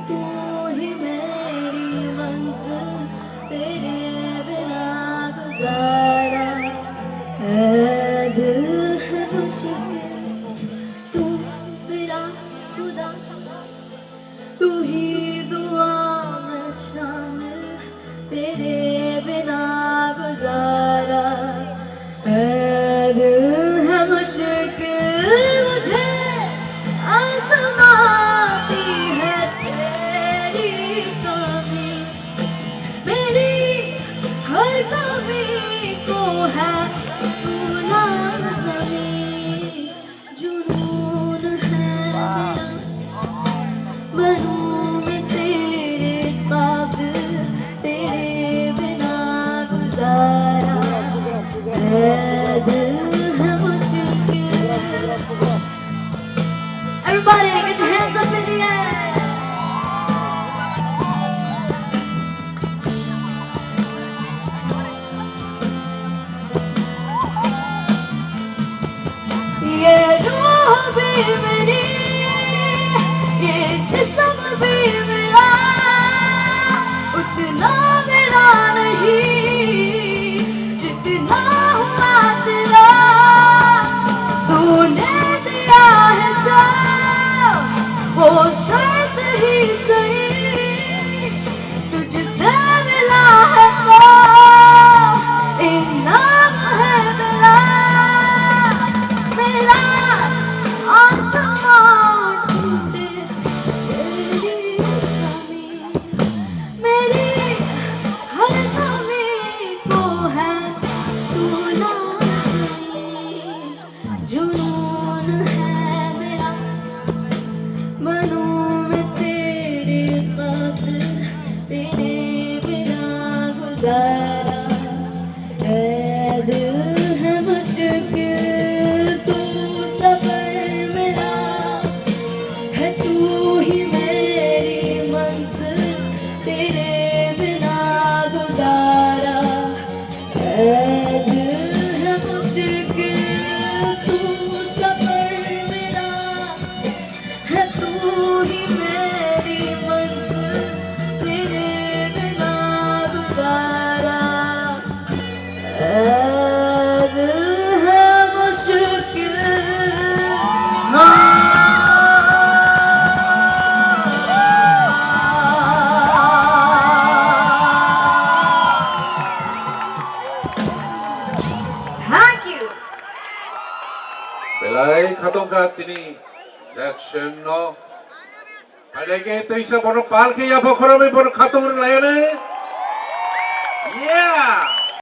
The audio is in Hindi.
तू ही मेरी मंजिल, तेरे बिना गुजारा है दिल है मुश्किल, तू मेरा खुदा, तू ही दुआ में शामिल, तेरे बिना गुजारा है दिल है मुश्किल। मुझे आजमाती है तेरी कमी, मेरी हर कमी को है तू लाज़मी। जुनून है मेरा, बनूं मैं तेरे काबिल, तेरे बिना गुजारा है दिल है मुश्किल। Everybody get your hands up in the air. ये रूह भी मेरी, ये जिस्म भी मेरा, उतना मेरा नहीं जितना हुआ तेरा। तूने दिया है जो वो दर्द ही सही, तुझसे मिला है वो इनाम है मेरा। मेरा आसमान टूटे तेरी ज़मीं, मेरी हर कमी को है तू लाज़मी। जुनून है मेरा, बनूं मैं तेरे काबिल, तेरे बिना गुजारा है दिल है मुश्किल। तू सफ़र मेरा है, तू ही मेरी मंजिल, तेरे बिना गुजारा है दिल है मुश्किल। तू सफ़र मेरा है, तू ही मेरी मंजिल, तेरे बिना गुजारा है दिल है मुश्किल। Thank you. Belai khatonga tini section no. Alege to isa bono parke ya bokhoro me bono khatong layane. Yeah.